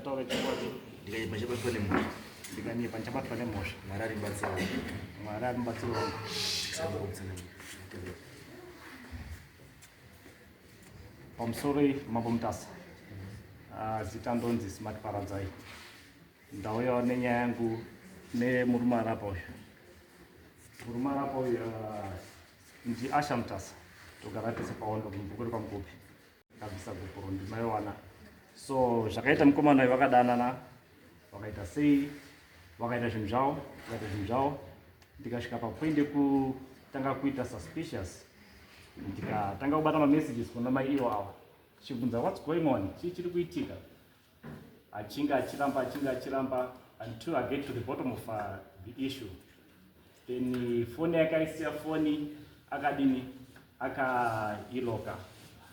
chataura chikwadi ndikaipa chabatwa nemhosha ndikanyepa ndichabatwa nemhosha. Mwari aribatsira wangu. Mwari ari mubatsiri wangu. Pamusoro mambo MUTASA zita ndonzi Smart Paradzai. Ndauyawo nenyaya yangu nemurume arapa uyu. Murume arapa uyu ndi Asha MUTASA, togara tese paondo mubhuku pamukopi kabvisa gopuro ndimaiwana. So zvakaita mukomana uyu vakadanana, vakaita sei, vakaita zvinhu zvavo, ndikasvika papoint yekutanga kuita suspicious, ndikatanga kubata mamessages kuna mai iwo ava chibvunza what's going on, chii chiri kuitika, achinge achiramba until I get to the bottom of the issue. Then phone yake aisiya phone akadini akailoka.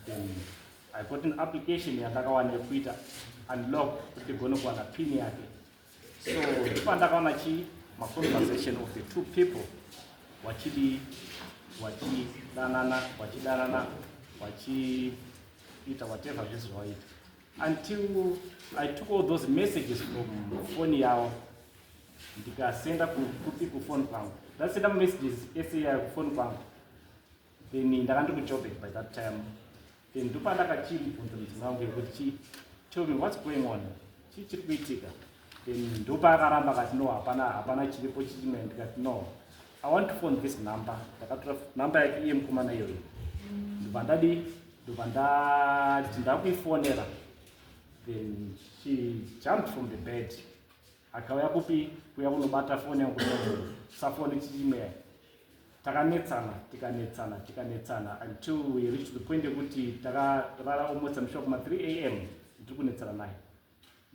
Then I got an application yandakawana yekuita unlock kuti gone kuwana pin yake. So ndipo ndakaona conversation of the two people wachidanana wachiita whatever zvese zvawaita, until I took all those messages from phone yavo ndikasenda kufone kwangu. Ndasenda messages ese ya kufone kwangu, then ndakandiri kuJoburg by that time. Then ndipo ndakachibvunza mudzimai wangu yekuti tell me what's going on, chii chiri kuitika. Then ndopa akaramba akati no, hapana chiripo chimwe. Ndikati no, I want to phone this number. Ndakatora number yake iye mukomana iyoyo, ndobva ndati ndakuifonera. Then she jumped from the bed, akauya kupi kuya kunobata phone yangu safoni chichimwe. Takanetsana until we reached the point yekuti takarara almost I'm sure kuma 3 AM ndiri kunetsana naye.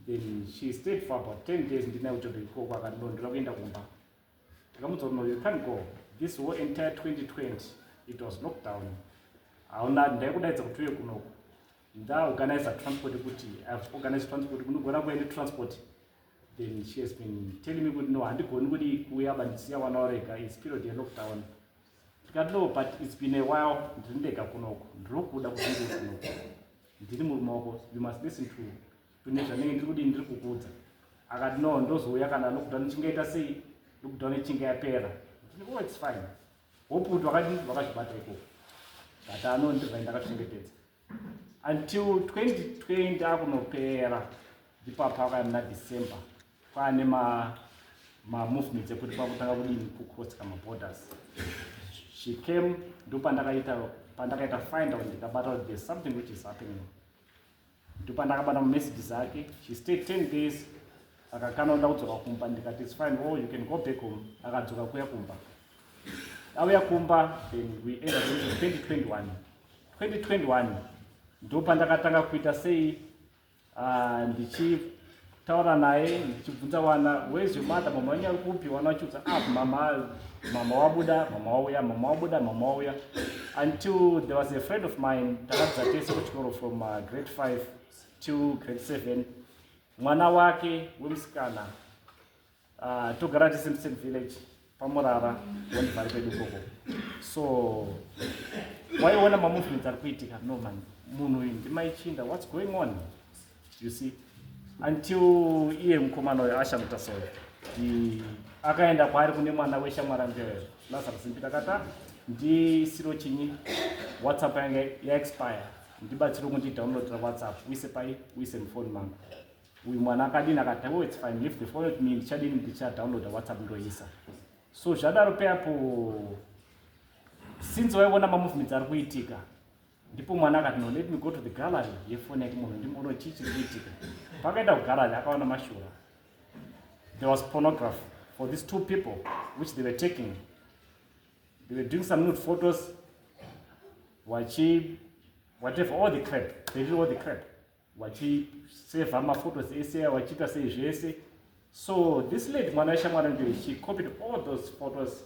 Then she stayed for about 10 days ndinaye kuJoburg ikoko, akati no, ndira kuenda kumba. Takamudza kuti no, you can't go. This whole entire 2020 it was locked down. Hauna ndaikudaidza kuti uye kunoko. Ndaorganize transport kuti I've organized transport kunogona kuenda transport. Then she has been telling me kuti no, handigoni kuti kuya bandisiya wana warega, it's period ye lockdown. Ndikati no, but it's been a while ndiri ndega kunoko, ndiri kuda kuti kunoko, ndiri murume wako, you must listen to nezvanenge ndiri kudini ndiri kukuudza. Akati no, ndozouya kana lockdown ichingaita sei, lockdown ichinge yapera. Oh, it's fine. Hoputi vakazvibata ikoko, but ano ndibva ndakachengetedza until 2020 akunopera. Ndipo apa muna December kwaane movements ekuti pakutanga kudini kucross borders. She came, ndipo pandakaita find out ndikabata kuti there's something which is happening. Ndipo ndakabata messages ake. She stayed 10 days, akakana kuda kudzoka kumba. Ndikati it's fine, oh you can go back home. Akadzoka kuya kumba. Auya kumba, then we ended up 2021 ndipo pandakatanga kuita sei, ndichitaura naye ndichibvunza wana where's your mother, mama wangu kupi, wana wachiudza mama wauya, until there was a friend of mine takadzidza tese kuchikoro from grade 5 to grade 7. Mwana wake wemusikana togara tese muSt Village pamurara wandibvari pedu ikoko. So waiona mamovements ari kuitika, no man, munhu uyu ndimaichinda, what's going on, you see, until iye mukomana uyu Asha MUTASA akaenda kwaari kune mwana weshamwari angeyo Lazarus Mbita, ndisiro chinyi WhatsApp yange yaexpire, ndibatsiro kuti downloadera WhatsApp uise mufoni mangu. Uyu mwana akadini akati oh it's fine, leave the phone with me, ndichadini ndichadownloada WhatsApp ndoisa. So zvadaro peapo, since waiona mamovements ari kuitika, ndipo mwana akati no, let me go to the gallery yefoni yake munhu ndimboona chii chiri kuitika. Pakaenda kugallery akaona mashura. There was pornography for these two people which they were taking. They were doing some nude photos, whatever, all the crap. They did all the crap. Save my photos, wachiita sei zvese. So this lady, mwana weshamwari, she copied all those photos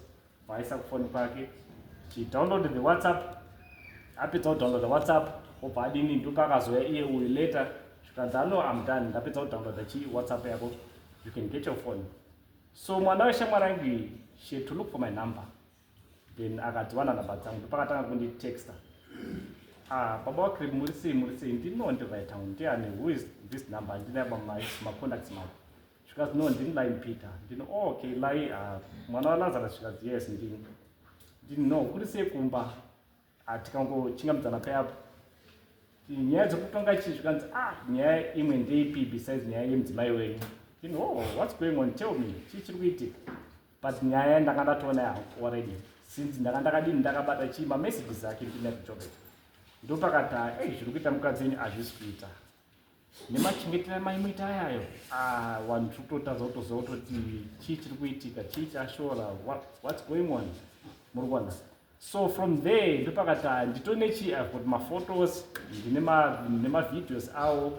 vaisa kufoni kwake. She downloaded the WhatsApp. Apedza kudownload the WhatsApp, obva adini, ndipo akazoya iye uyu later. Zvikanzi no, I'm done. Ndapedza kudownloada WhatsApp yako. You can get your phone. So mwana weshamwari, she had to look for my number. Then akatiwana namba dzangu, ndipo akatanga kunditexta. baba wakrib muri sei ndinondivaita ndiani, who is this number, ndinaba macontacts mako. Zvikazi no ndini Lai Peter, ndino okay Lai, mwana waLazarus. Zvikazi yes ndini no kuri sei kumba, tikangochingamdzana payapo nyaya dzekutonga chii. Zvikanzi nyaya imwe ndeipi besides nyaya yemudzimai wenyu. Ndino what's going on, tell me chii chiri kuitika. But nyaya ndanga ndatoona already since ndakadini ndakabata chii mamessages ake ndine kuchobeta. Ndopakata zviri kuita mukadzi wenyu hazvisi kuita nemachengetera maimuita ayayo. Vanhu tiri kutotadza kutoziva kutoti chii chiri kuitika, chii chashora, what's going on, muri kuona. So from there ndopakata nditone chii, I've got maphotos, ndine mavideos avo.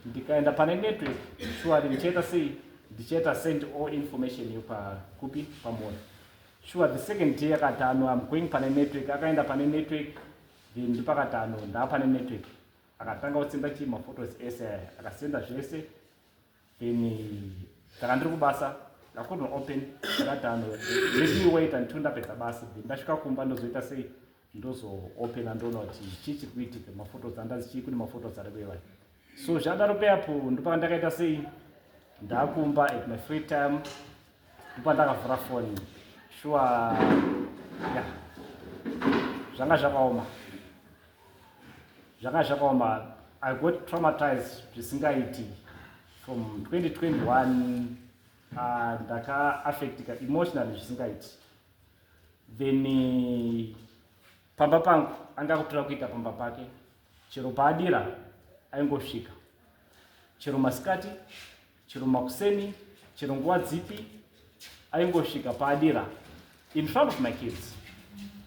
Ndikaenda pane network sure ndichaita sei, ndichaita send all information kupi pamona. Sure the second day akatano I'm going pane network, akaenda pane network. Then ndipakatano ndapane network akatanga kutsenda chii maphotos ese akasenda zvese. Then takandiri kubasa I couldn't open akatano let me wait until ndapedza basa. Then ndasvika kumba ndozoita sei, ndozo open andoona kuti chii chiri kuitika, maphotos andazi chii kune maphotos ari kuiva. So zvadaro peapo ndopa ndakaita sei, ndakumba at my free time ndopa ndakavhura phone. Sure yeah, zvanga zvakaoma. I got traumatized zvisingaiti from 2021. Ndaka-affectika emotionally zvisingaiti. Then pamba pangu anga kutora kuita pamba pake, chero paadira aingosvika, chero masikati, chero makuseni, chero nguva dzipi aingosvika paadira in front of my kids.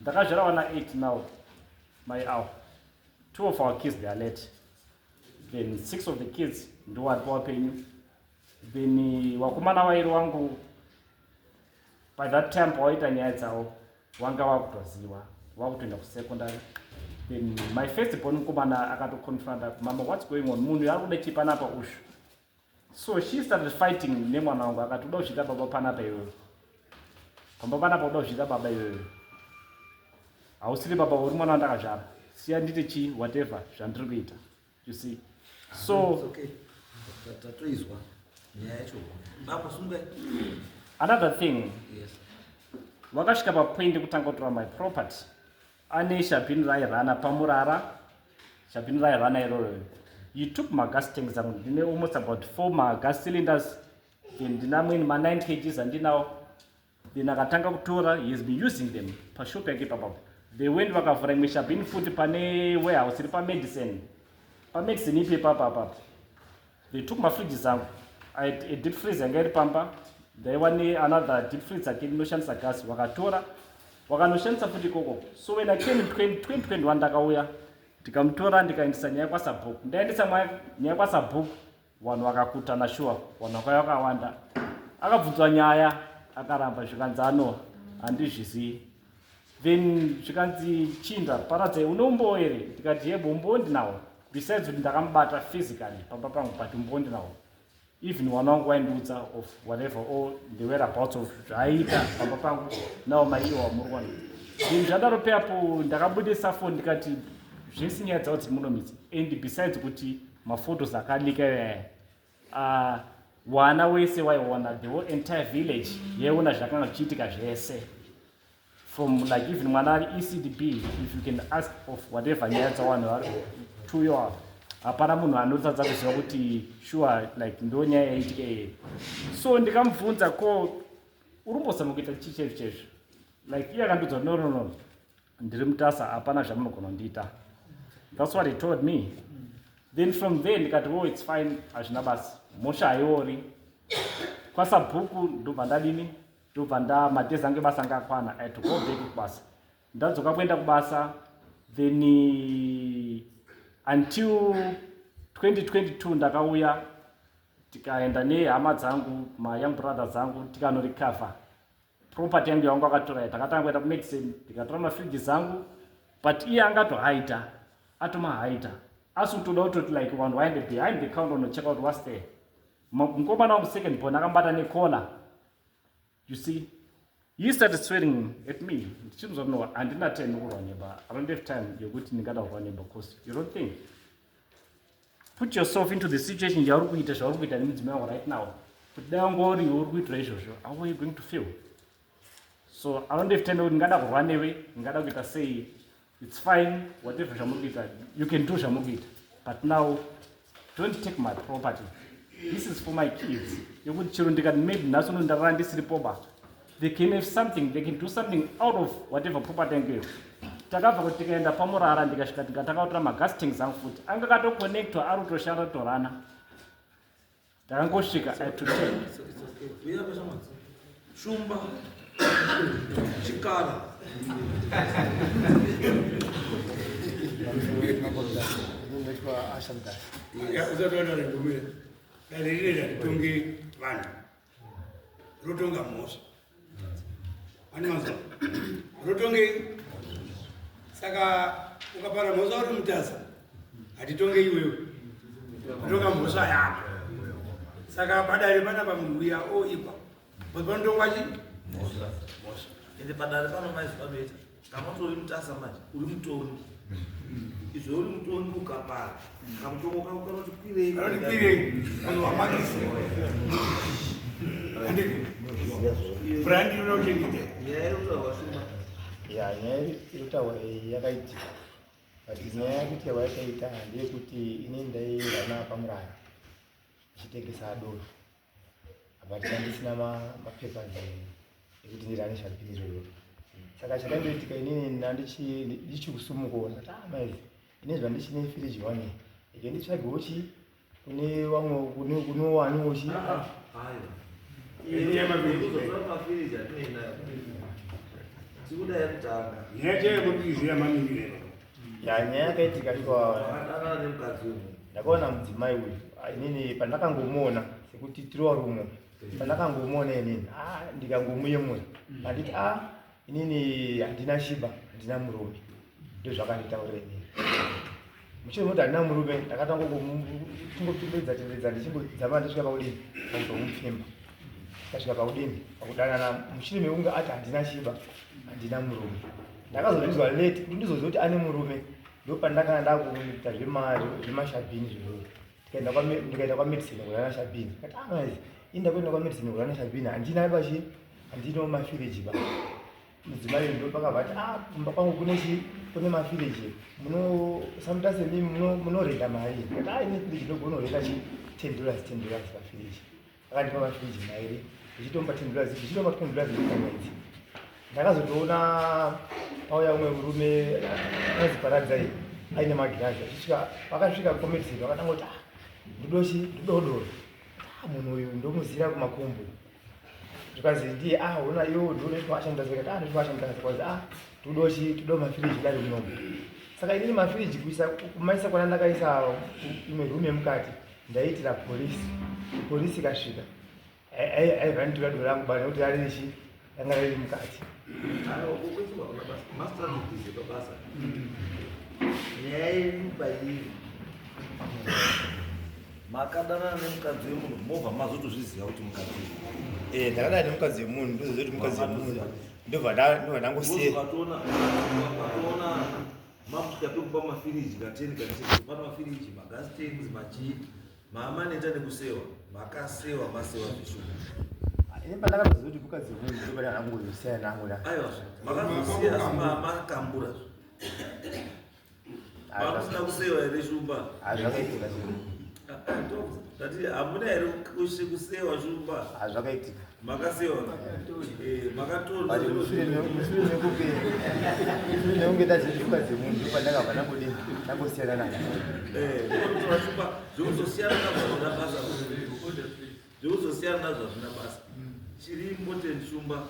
Ndakazvara vana 8 now my hour. 2 of our kids, they are late. Then 6 of the kids ndo vari pawapenyu. Then wakomana vairi wangu by that time pawaita nyaya dzavo vanga vakutoziva, vakutoenda kusekondary. Then my first born mukomana akatoconfronta, mama what's going on, munhu ari kuda chii panapa ushu. So she started fighting nemwana wangu, akati uda kuzvida baba panapa iyoyo, pamba panapa uda kuzvida baba iyoyo, hausiri baba uri mwana wandakazvara, siya nditi chii whatever zvandiri kuita, you see. So another thing, vakasvika papoint kutanga kutora my property. Ane shabhini rairana pamurara, shabhini rairana iroro. You took my gas tanks zangu, ndine almost about 4 gas cylinders. Then ndina mwini 9 kgs andinawo. Then akatanga kutora, he has been using them pashopu yake papapo. They went vakavhura imwe shabhini futi pane warehouse iri pamedicine ipi papapo. They took my fridge zangu. I had a deep freezer yanga iri pamba. Ndaiwa another deep freezer yake inoshandisa gas, vakatora vakanoshandisa futi ikoko. So when I came in 2021 ndakauya ndikamutora ndikaendesa nyaya kwasabhuku. Ndaendesa nyaya kwasabhuku, vanhu vakakutana sure, vanhu vakauya vakawanda. Akabvunzwa nyaya akaramba, zvikanzi handizvizivi. Then zvikanzi chinda paradzai unombowo here, ndikati yebo umbowo ndinawo, besides kuti ndakamubata physically pamba pangu, but umbowo ndinawo. Even mwana wangu waindiudza of whatever or the whereabouts of zvaiita pamba pangu nawo maiwa muri kuona. Zvinhu zvadaro peapo ndakabudisa phone ndikati zvese nyaya dzavo dziri munomidzi, and besides kuti maphotos akalika wana wese waiona, the whole entire village yaiona zvakanga zvichiitika zvese. From like even mwana ari ECDB, if you can ask of whatever nyaya dzavanhu vari tuyo, hapana munhu anotadza kuziva kuti sure like ndo nyaya yaitika iyi. So ndikamubvunza ko urumbozama kuita chii chezvo, like iye akandiudza no ndiri MUTASA, hapana zvamunogona kundiita. That's what he told me. Then from there ndikati it's fine, hazvina basi, mosha haiori. Kwasabhuku ndobva ndadini, ndobva madhezi angu ebasa anga akwana, I had to go back kubasa. Ndadzoka kuenda kubasa. Then until 2022 ndakauya tikaenda nehama dzangu, young brothers zangu, tikanorecover property yangu yavangu akatora. Takatanga kuenda kumedicine, tikatora mafriji zangu, but iye angatohaita, atomahaita, asikutoda kutoti like vanhu vaende behind the counter and check out what's there. Mukomana wangu second born akambata nekola, you see. He started swearing at me. Chimzo no, and didn't attend Uraneba. I don't have time. You're good to Nigada Uraneba because you don't think. Put yourself into the situation you're right now. Put down what you with ratio. How are you going to feel? So I don't have time to run away. Ngada say it's fine, whatever Shamugita, you can do Shamugita. But now don't take my property. This is for my kids. You would children they can make national run this report. They can have something, they can do something out of whatever property they give. Takava kutikenda pamurara ndikasvika tikatakautira magastings angu futi anga katokonectwa ari kutoshanda torana takangosvika atoteka shumba chikara uzatonaregumire daririra ritonge vanhu rotonga mhosva anoanza rotonge saka ukapara mhosva uri MUTASA hatitonge iwewe rotonga mhosva yako saka padare pana pamunhu uya oipa panotongwa chi mhosva ende padare pano maizi panoita kama utori MUTASA manje uri mutoni izvo uri mutoni ukapara kamutongo kako kanoti kwirei anowamakisi brandi unochengete yairutawashuma nyaya irutawa yakaitika but nyaya yakuti yakaita ndeyekuti ini ndairana pamurara ichitengesa doro but ndisina mapepa ekuti ndirane shapini izvozvo saka chakandoitika inini ndichikusumukaona maizi ine zvandichine firiji wane ike nditsvagewochi kune vamwe kune waniwochi nyaya yakaitika ndakaona mudzimai uyu inini pandakangomuona sekuti tiriwa rumo pandakangomuona inini ndikangomuyemura anditi inini handina shiba handina murume ndozvakanditaurira inini mushure moti handina murume ndakatangotumbeidza ndichingodzama ndasvika paudini pakutomupfimba ndasvika paudini pakudanana mushure mekunge ati handina shiba handina murume ndakazozvizwa late kuti ndizoziva kuti ane murume ndopandakana ndakuita zvemashabhini zvizvozvo ndikaenda kwamedicine kurana shabhini kati maizi indakuenda kwamedicine kurana shabhini handina bachi handino mafiriji ba mudzimai ndopakabva ati kumba kwangu kune mafiriji samutase mimi munorenda mari kati ine firiji ndogona kurenda $10 pafiriji akandipa mafiriji mairi ichitomba $10 ichitomba $20 pamwedzi ndakazotoona pauya umwe murume aziparadzai aine magirazi vakasvika komedicine vakatangoti ndodoro munhu uyu ndomuziva kumakumbu ndikazi ndiye ona iwo ndonotoashandazakati ndotoashandazakati todo mafiriji dare munombo saka inini mafiriji kumaisa kwana ndakaisa imwe rume mukati ndaitira polisi ikasvika aibva nditora doro rangu bana nekuti rariichi ranga riri mukati makadana nemukadzi wemunhu mobva mazotozviziva kuti mukadzi ndakadana nemukadzi wemunhu ndozoziva kuti mukadzi wemunhu ndobva ndangosiya ukatoona makusvika pekupa mafiriji kateni pana mafiriji magastings machii maamaneta nekusewa makasewa masewa zvishoma ini pandakazoziva kuti mukadzi wemunhu ndoba ndangozosiya nangu aiwa makazosiya asi makambura mamusina kusewa here shumba zvakaitika tati hamuna here kusewa shumba zvakaitika makasewa mushure mekunge taziti mukadzi wemunhu ndopandakabva ndangosiyana naye shumba zvekuzosiyana nazvo hazvina basa zvekuzosiyana nazvo hazvina basa chiri important shumba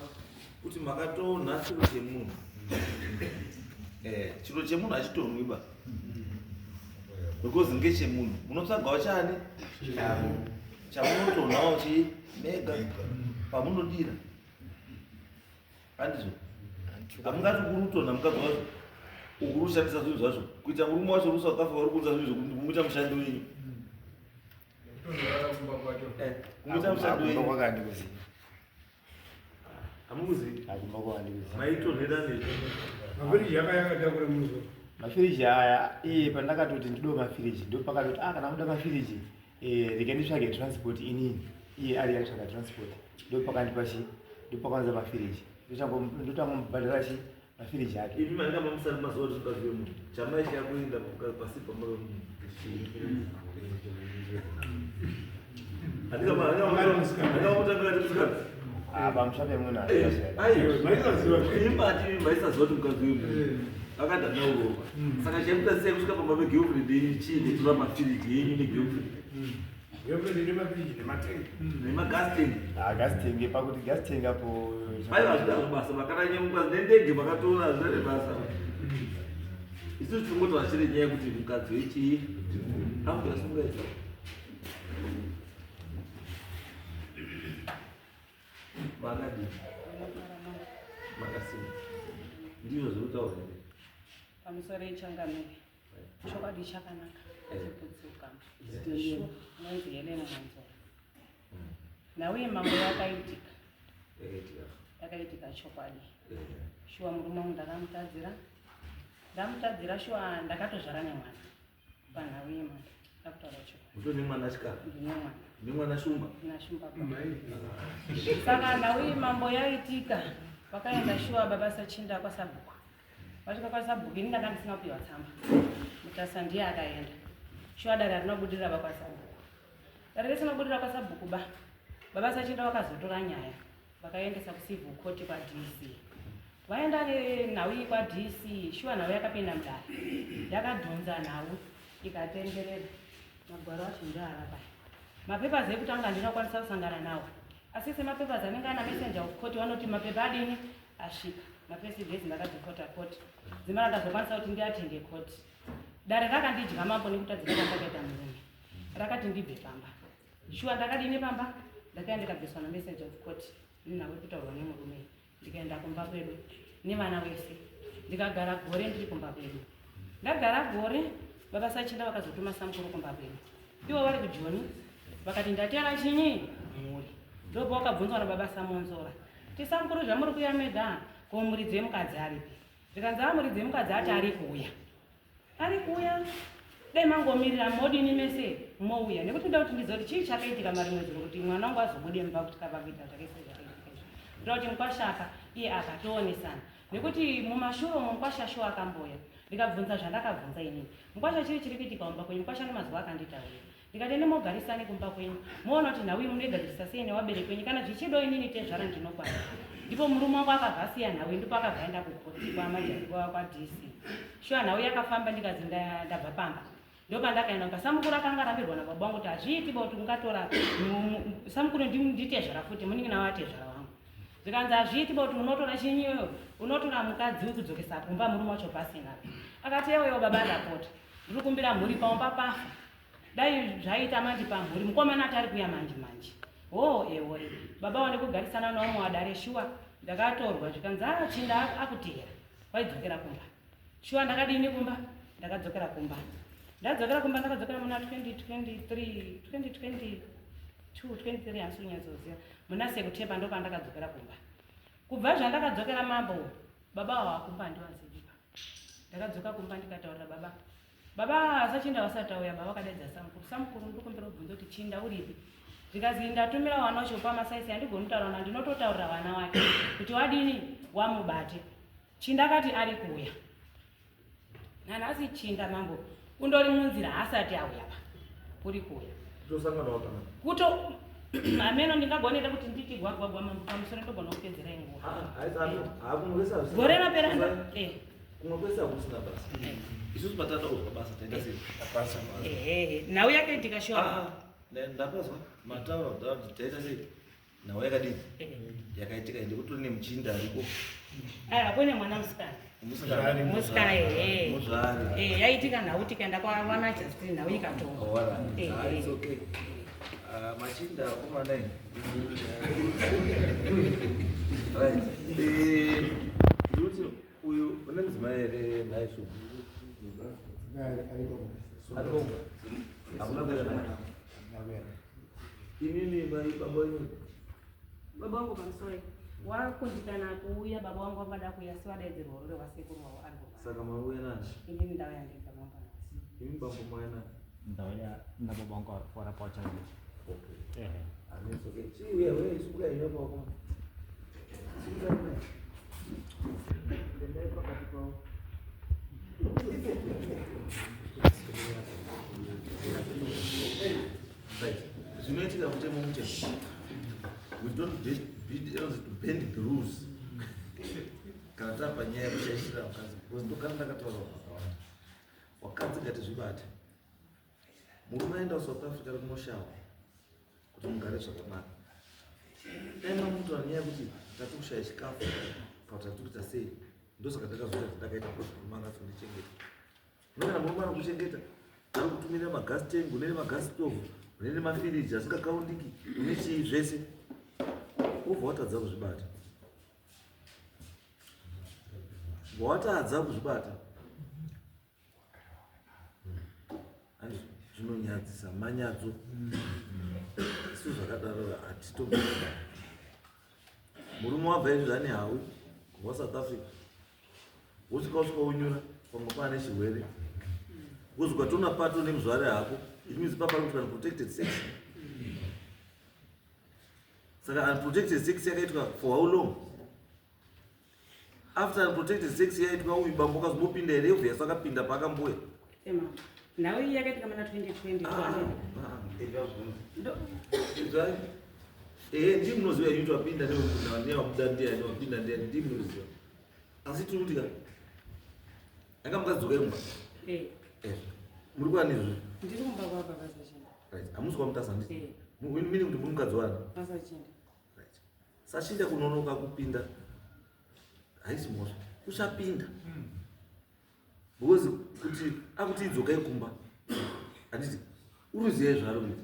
kuti makatonha chiro chemunhu chiro chemunhu hachitonwiba because ngechemunhu munotsvagawo chani chamunotonhawo chimega pamunodira handizvo hamungati kurutonha mukadzi wacho ukurushandisa zvinhu zvacho kuita murume wacho rusa wakafa uri kuudza zvinhu zvokumuita mushando wenyu kumuita mushando wenyu Amuzi. Ajimboko andikuzi. Maito nedani. Mafiriji yakadakura muzo. Mafiriji aya pandakatoti ndido mafiriji ndo pakatoti kana muda mafiriji ndikanditsvage transport inini iye ari yatsvaga transport ndo pakandipachi ndo pakwanza mafiriji ndotangomubhadhara chi mafiriji ake Ivi manga mamusari mazuwa tukaziwe mu. Chamaishi yakuenda pasi pamaro. Andika mutanga tusikana. Pamushape muna. Ayo, maisa zote mukaziwe mu. Akadana uroba. Saka chemuta sei kusvika pamwe girlfriend chini tura mafiriji yenyu ne girlfriend. Girlfriend ne mafiriji ne matengi. Ne magasting. Gasting pakuti gasting apo. Ayo azvida basa makaranya mukadzi nendege makatoona zvere basa. Isu tingoto achiri nyaya kuti mukadzi wechi amuda sungaita. Magadi. Magasi. Ndiyo zvinotaura here. Pamusoro ichangamire chokwadi chakanaka chekudzuka nonzi Helena Manzora nauye mambo yakaitika chokwadi shuwa murume wangu ndamutadzira shuwa ndakatozvara nemwana panhauye mwana akutaura chokwadi Mutone mwana achikara ndine mwana nemwana shumba ndinashumba saka nauye mambo yaitika vakaenda shuwa baba sachinda kwasabhuku vasvika kwasabhuku ini ndanga ndisina kupiwa tsamba MUTASA ndiye akaenda shuwa dare rinobudirira vakwasabhuku dare risina kubudirira kwasabhuku baba sachinda vakazotora nyaya vakaendesa kucivil court kwaDC vaenda nhau iyi kwaDC shuwa nhau yakapinda mudare yakadhonza nhau ikatenderera magwaro acho ndoarapaya mapepers ekutanga ndinokwanisa kusangana nawo asi semapepers anenge ana messenger of court vanoti mapepa adini asvika mapresidents ndakadzikota court dzimara ndazokwanisa kuti ndiatende court dare rakandidya mambo nekutadzira kwandakaita murume rakati ndibve pamba shuwa ndakadini pamba ndakaenda ndikabviswa namessenger of court ninawe kutaurwa nemurume ndikaenda kumba kwedu nevana vese ndikagara gore ndiri kumba kwedu ndagara gore baba sachinda vakazotuma samukuru kumba kwedu ivo vari kujoni vakati ndatera chinyi muri ndopa wakabvunzwa nababa samonzora tisamukuru zvamuri kuya medha ko muridzi wemukadzi aripi ndikanzi muridzi wemukadzi ati ari kuuya dai mangomirira modini mese mouya nekuti nda kuti ndizoti chii chakaitika marimwe zuro kuti mwana wangu azobude mumba kuti kavakuita zvakaisezvakaitika ndoda kuti mukwashaka iye akatoonesana nekuti mumashure mukwashasho akamboya ndikabvunza zvandakabvunza inini mukwasha chiri kuitika kumba kwenyu mukwasha nemazuva akanditaurira ndikati nemogarisani kumba kwenyu moona kuti nhau munogadzirisa sei newabereki wenyu kana zvichido inini tezvara ndinokwana ndipo murume wangu akabva asiya nhau ndipo akabva aenda kukoti kwaDC shuwa nhau yakafamba ndikazi ndabva pamba ndopandakaenda pasamukuru akanga arambirwa nababa wangu kuti hazviitiba kuti ungatora samukuru nditezvara futi munenge nawo atezvara wangu ndikanzi hazviitiba kuti unotora chinyiyo unotora mukadzi wekudzokesa kumba murume wacho pasina akati ewewo baba ndapota ndiri kumbira mhuri paumba pafa dai zvaita manje pamhuri mukomana ati ari kuya manje ewo baba wande kugarisana nawo wadare shuwa ndakatorwa zvikanzi chinda akutera waidzokera kumba shuwa ndakadini kumba ndakadzokera kumba ndakadzokera muna 2023 hansi unyazoziva muna Sekutemba ndo pandakadzokera kumba kubva zvandakadzokera mambo baba wakumba ndiwazivipa ndakadzoka kumba ndikataurira baba sachinda vasati auya baba vakadaidza samukuru ndikumbira kubvunza kuti chinda uripi ndikazi ndatumira wana wacho pamasaisi handigoni kutaura na ndinototaurira vana wake kuti wadini wamubate chinda akati ari kuuya nanhasi chinda mambo undori munzira asati auya uri kuuya kuto ameno ndingagonera kuti nditi gwagwagwa mambo pamusoro ndogona kupedzera inguva gore raperanda kungokwesa kusina basa isusu patata uzwa basa taenda sei nhau yakaitika shuwa ndapazwa mataura kuti taita sei nhau yakadini yakaitika ende kutori nemuchinda ariko kune mwana musikana yaitika nhau tikaenda kwawana Justin nhau ikatonga machinda akomanai ndikuti uyu une mudzimai here naishu inini mai baba wenyu baba wangu pamusoro wakundikana kuuya baba wangu akada kuuya siwadaedzerwa rure wasekuru wavo ari kurwara. Saka mauya nani? Inini ndauya ndega mangwana. Imi bambo mauya nani? Ndauya na baba wangu warapa wachana. Okay. Ehe. Okay. Chiuya wewe sikuya hiyo baba. Sikuya wewe. Ndio pakati kwao. Right. Zvinoitika kuti mumuche. We don't be able to bend the rules. Kana tapa nyaya yekushayishira wakadzi. Because ndokana ndakataura vakawanda. Wakadzi ngatizvibate. Murume aenda South Africa kunoshawa kuti mugare zvakanaka. Ema muntu ane nyaya yekuti tati kushaya chikafu kana tati kuita sei. Ndosaka ndakazoita ndakaita kuti murume angatondichengeta. Kana murume anokuchengeta ari kutumira magas tank, une magas stove, une mafiriji asingakaundiki, une chii zvese. Ubva watadza kuzvibata. Watadza kuzvibata. Ani zvinonyadzisa manyadzo. Isu zvakadaro hatitombova. Murume wabva izvi ane hawi kubva South Africa. Wosvika unyura pamwe pane chirwere. Wozvika tona pato nemuzvare hako. It means papa kuti unprotected sex. Saka unprotected sex yakaitwa for how long? After unprotected sex yaitwa uyu bambo kazomupinda here obvious akapinda pakamboya. Ema. Nawe iyi yakaita kama na 2020. Ndi munoziva yuti wapinda newabuda ndiani wapinda ndiani ndi munoziva. Asi tiri kuti anga mukadzoka imba. Muri kwani izvi? Ndiri kumba kwa baba Sachinda. Right. Hamusi kwa MUTASA ndi? Mini kuti muri mukadzi wani? Sachinda. Right. Sachinda kunonoka kupinda. Haisi mosva. Ushapinda. Because kuti akuti idzoka ikumba. Handiti uruziye zvaro kuti.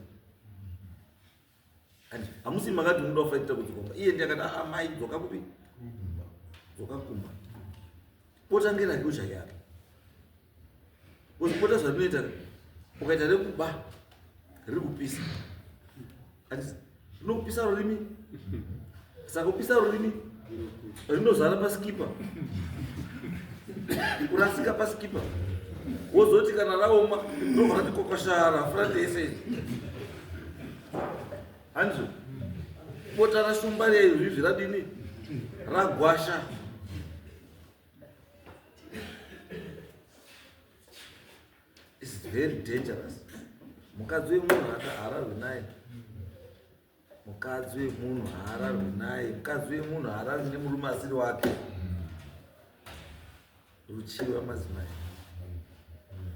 Andi hamusi makati munoda kufaitira kudzoka. Iye ndakati amai dzoka kupi? Dzoka kumba. Potangira kusha yake. Uzipota zvinoita ukaita rekuba riri kupisa. Andi rinopisa rurimi. Saka kupisa rurimi rinozara paskipa. Kurasika paskipa. Wozoti kana raoma ndobva ratikokoshara front yese. Hanzo bota rashumbaria izvi zviradini ragwasha. It's very dangerous. Mukadzi wemunhu haararwi naye. Mukadzi wemunhu haararwi naye. Mukadzi wemunhu haararwi nemurume asiri wake. Ruchiwa madzimai.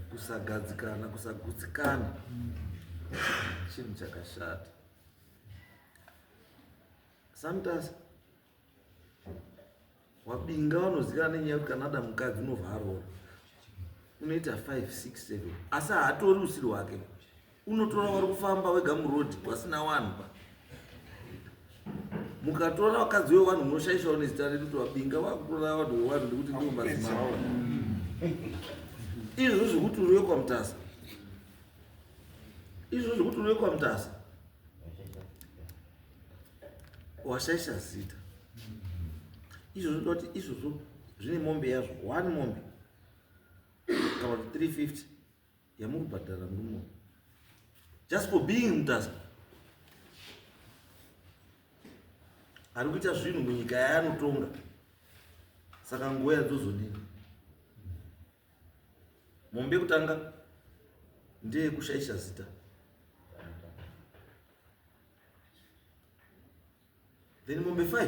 Kusagadzikana, kusagutsikana. Chinhu chakashata. Sometimes wabinga vanozivikanwa nenyaya yekuti kana ada mukadzi unobva aroora. Unoita 5, 6, 7. Asi haatori usiri wake. Unotora wari kufamba wega murodhi wasina wanhu pa. Mukatora wakadzi wewanhu munoshaishawo nezita redu kuti wabinga wakutora wanhu wewanhu nekuti ndiwo mazima avo. Izvo zvekuti uriwe kwaMutasa. Izvo zvekuti uriwe kwaMutasa. Washaisha zita. Izvo zvinoda kuti izvozvo zvine mombe yazvo. 1 mombe. Kana 350 yamukubhadhara murume. Just for being MUTASA. Ari kuita zvinhu munyika yaanotonga. Saka nguva yadzozonini. Mombe yekutanga ndeyekushaisha zita. Then mombe 5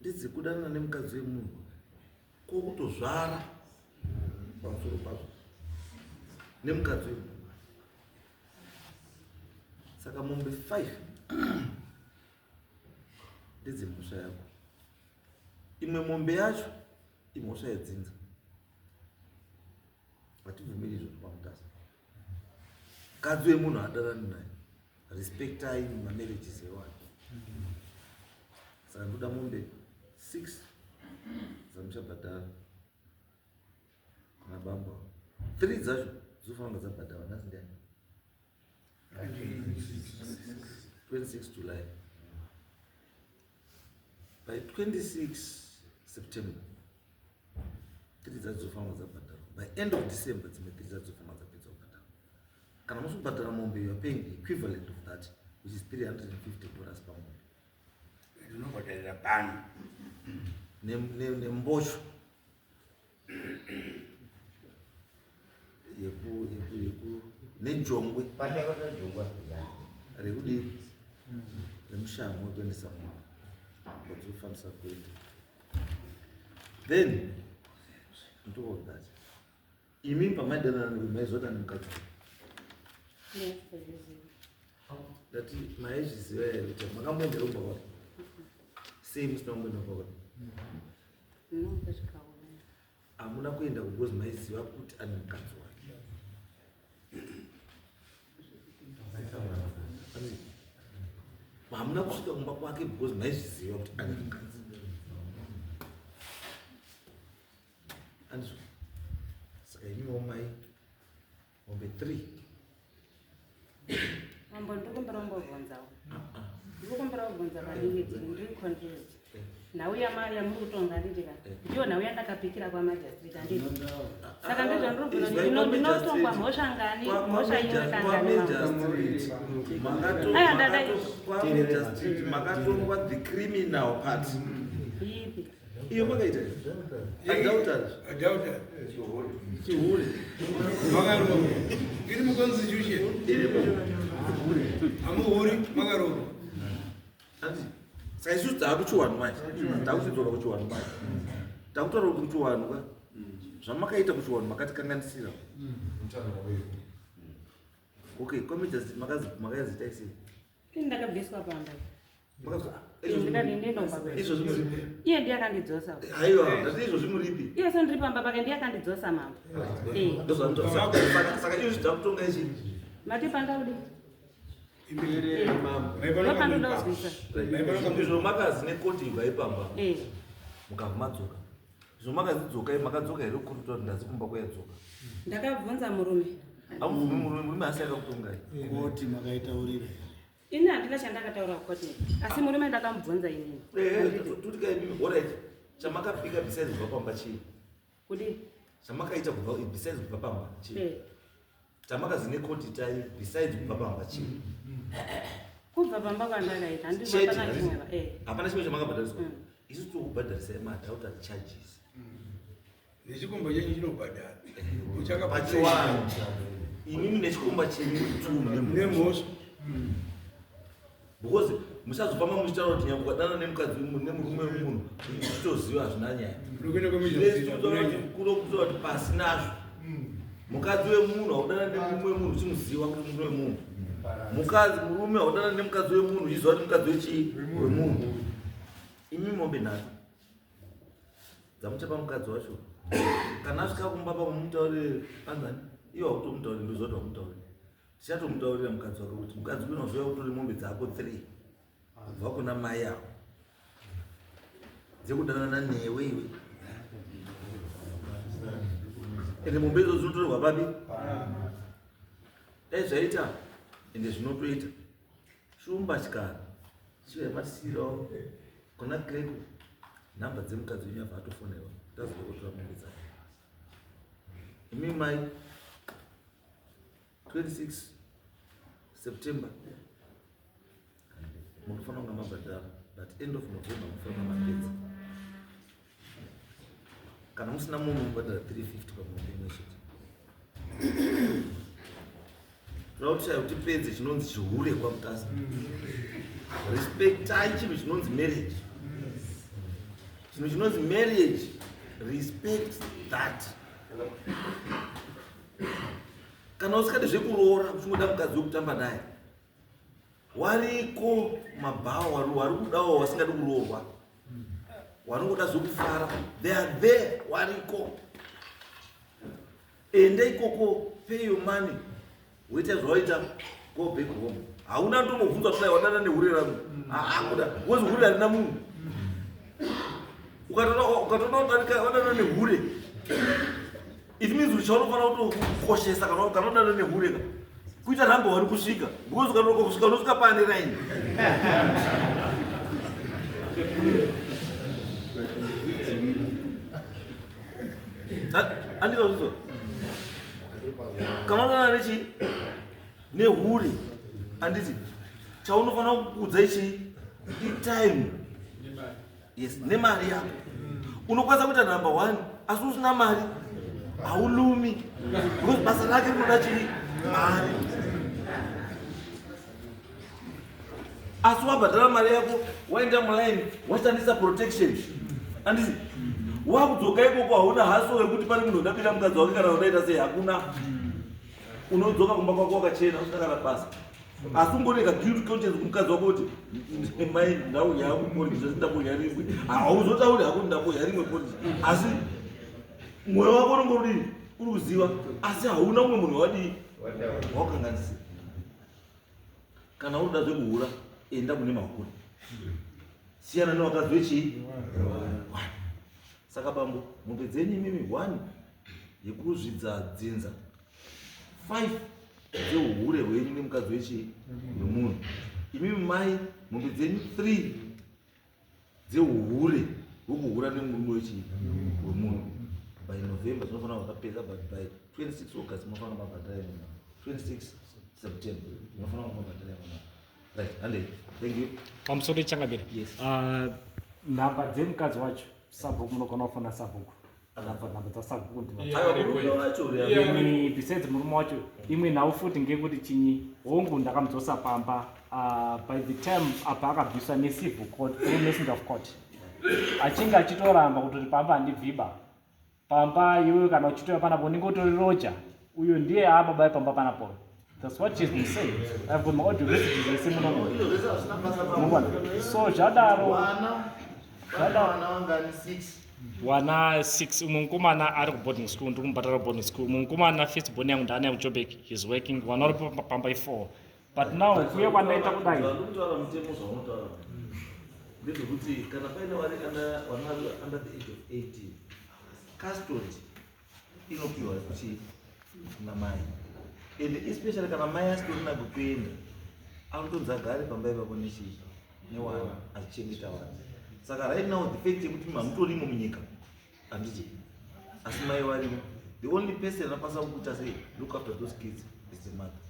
ndedzekudanana nemukadzi wemunhu. Kwokutozvara pamusoro pazvo nemukadzi wemunhu. Saka mombe 5 ndedzemhosva yako. Imwe mombe yacho imhosva yedzinza. Hatibvumiri izvozvo paMUTASA. Mukadzi wemunhu hadanani naye. Respectai mamarriages ewanhu. Saka ndoda mombe 6 zamuchabhadhara nabamba. 3 dzacho dzofanira dzabhadhara nhasi ndiani? 26 July. by 26 September 3 dzadzofamba dzabhadharwa. By end of December dzimwe 3 dzadzofamba dzapedza kubhadharwa. Kana musubhadhara mombe, you are paying the equivalent of that, which is $350 per month. Ndinobhadharira bani nembosho nejongwe rekudi remushango wekuendesa mwana wadzinofanisa kuenda. Then on top of that, imi pamaidanana maizodana mukati that maizviziva here kuti makambongeromba kwati sei musina kumbonda kwakati hamuna kuenda because maiziva kuti ane mukadzi wake. Hamuna kusvika kumba kwake because maizviziva kuti ane mukadzi. Andizvo saka imiwo mai mombe 3 mambo ndikumbira umbobvunzawo ndikumbira kubvunza palimiti ndiri confused nhau yamaya muri kutonga ndidika ndiyo nhau yandakapikira kwamajistrate handiti saka ndizvandinobvunza ndinotongwa mhosva ngani mhosva iwe kangani makatongwa the criminal part ipi iyo makaita adauta chihuri makarova iri muconstitution amuhuri makarova andi saizvo taakuchiwanwa manje takuchidzora kuchiwanwa manje takutora kuti kuchiwanwa zvamakaita kuchiwanwa makatikanganisira. Okay, komejasi makazita sei ndakabviswa pamba izvo zvimuripi iye ndiye akandidzosa aiwa ndati izvo zvimuripi iye so ndiri pamba pake ndiye akandidzosa mambo saka izvo zvidakutonga ichi mati pandaudi izvo makazi nekoti ivaipamba mukavhumadzoka izvo makazidzoka makadzoka here kukuruta kuti ndazi kumba kwayadzoka ndakabvunza murume amuvhumi murume asi akakutongai koti makaitaurira ini handina chandakataura kukoti asi murume ndakamubvunza inini tutikaimiolrit chamakapika besides kubva pamba chii kudi chamakaita kubva besides kubva pamba chii chamakazi nekoti tai besides kubva pamba chii kubva pamba kwandakaita handipana chimweva hapana chimwe chamakabhadhariswa isu tokubhadharisai madauta charges nechikomba chenyu chinobhadhara pachiwanhu imimi nechikomba chenyu nemhosva because musazofamba muchitaura kuti nyange ukadana nemukadzi nemurume wemunhu uchitoziva hazvina nyaya kunokutora kuti pasi nazvo mukadzi wemunhu haudana nemurume wemunhu uchimuziva kuti murume wemunhu mukadzi murume haudana nemukadzi wemunhu uchiziva kuti mukadzi wechii wemunhu. Imi mombe nhatu dzamuchapa mukadzi wacho kana asvika kumba pamumutaurire anzani iwo hautomutaurire ndozoti wamutaurire tichatomutaurira mukadzi wake kuti mukadzi unoziva kutore mombe dzako 3 kubva kuna mai yavo dzekudanana newe iwe ende mombe idzo dzinotorerwa papi dai zvaita ende zvinotoita shumba chikara chivaematisirawo kuna kireko nhamba dzemukadzi wenyu abva atofonerwa taziva kutora mombe dzake. Imi mai 26 September munofanira kunga mabhadhara but end of November munofanira mapedza. Kana musina munhu mubhadhara 350 pamombe imwe chete. Toda kushaya kuti pedze chinonzi chihure kwaMutasa. Respectai chinhu chinonzi marriage. Chinhu chinonzi marriage, respect that. Kana usikade zvekuroora uchingoda mukadzi wekutamba naye wariko mabhawa wari kudawo wasingadi kuroorwa waringoda zvekufara they are there wariko ende ikoko pay your money woita zvawaita go back home hauna ndomobvunzwa kudai wadana nehure rangu kuda wozi hure harina munhu ukatoda kudarika wadana nehure it means kuti chaunofanira kutokoshesa kana udana nehure kuita nhamba wari kusvika because kusvika unosvika pane raini andika uzwa kama kana nechi nehure anditi chaunofana kukudza ichi time yes nemari yako unokwanisa kuita number 1 asi usina mari haulumi because basa rake rinoda chii mari asi wabhadhara mari yako waenda muline washandisa protection anditi wakudzoka ikoko hauna haso yekuti pane munhu udapinda mukadzi wake kana udaita sei hakuna unodzoka kumba kwako wakachena usina kana basa asi ungoneka guilt conscience kumukadzi wako kuti mai ndauya hako polisi ndamboya rimwe hauzotauri hako ndamboya rimwe polisi asi mwoyo wako unonge uri kuziva asi hauna umwe munhu wadii wakanganisira kana unoda zvekuhura enda kune mahura siyana nevakadzi vechii saka bambo mombe dzenyu imimi 1 yekuzvidza dzinza 5 dzeuhure hwenyu nemukadzi wechii wemunhu imimi mai mombe dzenyu 3 dzeuhure hwekuhura nemurume wechii wemunhu by November zvinofanira vakapedza but by 26 August munofanira mabhadhara 26 September munofanira mabhadhara right handei thank you pamusoro changamira yes nhamba dzemukadzi wacho sabhuku munogona kufona sabhuku nhamba dzasabhuku besides murume wacho imwe nhau futi ngekuti chinyi hongu ndakamudzosa pamba by the time apa akabviswa necivil court messenger of court achinge achitoramba kutoti pamba handibviba pamba iwewe kana uchitoya panapo unenge utori roja uyo ndiye ababa epamba panapo. That's what she's been saying. I've got my audio messages I say muno. So jadaro wana 6 umukomana ari ku boarding school ndikumbatara boarding school umukomana first born yangu ndani ya Joburg is working wana uri pamba 4 but now kuye kwanaita kudai ndikutaura mutemo zvaunotara ndezvekuti kana paine vari under the age of 18 custody inopiwa kuti namai and especially kana mai asitorina kuenda anotonzi agare pamba ipapo nechii newana achichengeta vana saka right now the fact yekuti hamutorimo munyika handiti asi mai varimo the only person anokwanisa kukuita sei look after those kids is the mother.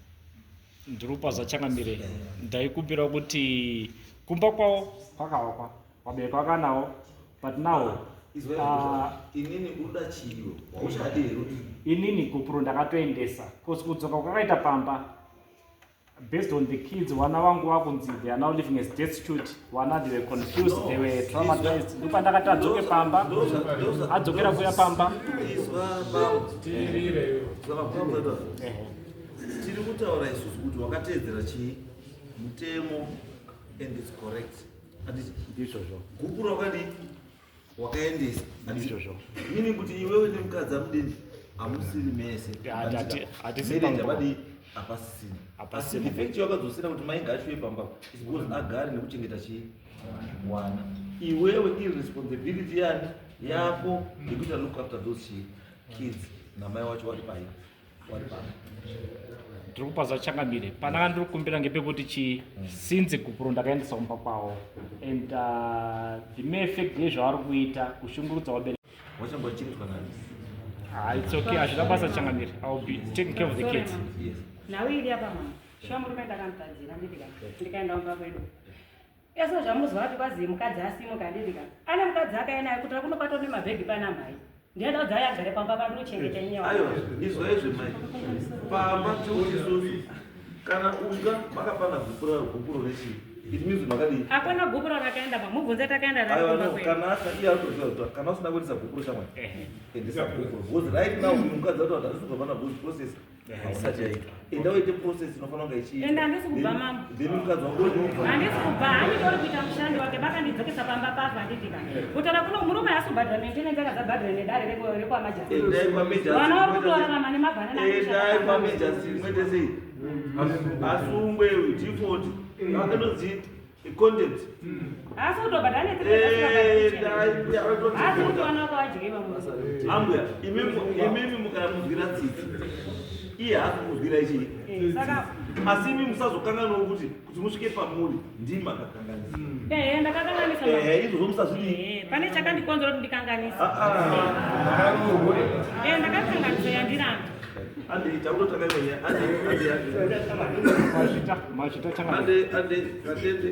Ndirupa zvachangamire ndaikumbira kuti kumba kwavo kwakavakwa vabereki vakanawo but now inini uda chiyo wauchadero inini gopuro ndakatoendesa because kudzoka kwakaita pamba based on the kids wana vangu vakunzi they are now living as destitute wana they were confused they were traumatized ndipo ndakati adzoke pamba adzokera kuya pamba tiri kutaura isusu kuti wakateedzera chii mutemo and it's correct ndizvozvo gupuro wakadii wakaendesa ndizvozvo meaning kuti iwewe nemukadzi amudini hamusiri mese hatisiri hapasisina effect yakadzosera kuti mainge ashuwe pamba is because agare nekuchengeta chii wana iwewe irresponsibility yani yako yekuita look after those kids namai wacho wari pai wari pamba ndikupa zvachangamire panaka ndiri kukumbira ngepekuti chii since gupuro ndakaendesa kumba kwavo and the main effect yezvavari kuita kushungurudza vabereki wachambochengetwa nani it's okay hazvina basa changamire I will be taking care of the kids. yes nawiri apa mama shuwa murume ndakamutadzira ndikaenda kumba kwedu eso zvamuzwa kuti kwazi mukadzi asimuka ndidika ane mukadzi akaenayo kuti kunopato nemabhegi pana mai ndienda kudzaya agare pamba pandiri kuchengeta nyewa aiwa izvaizvo mai pamba cheuti isusu kana unga makapana gupuro rechii it means makadii akona gupuro rakaenda pamubvunze takaenda kana iye autoziva kana usina kuendesa gupuro shamwari endesa gupuro because right now mukadzi ato hatisukupana because process haisati yaita enda uite process inofanira kunge ichiita enda handisi kubva mama then mukadzi wako handisi kubva handitori kuita mushando wake vakandidzokesa pamba pafu handidika kutaura kuno murume asi kubhadhira maintenance akadzabhadhira nedare rekwamajasi endai pamejasi vana vari kutorarama nemabhanana endai pamejasi mwete sei asungwe default akanozi content asi kutobhadhira asi kuti vana vako vadyeiva ambuya imimi mukamunzwira tsitsi iye haasi kuzwira ichii saka asi imi musazokanganwa kuti musvike pamuri ndimi makakanganisa. Ndakakanganisa. Izvozvo musazvidi. Pane chakandikonzera kuti ndikanganisa. Ndakakanganisa yandiramba. Ande chakutotanga imwe ande machita changa katende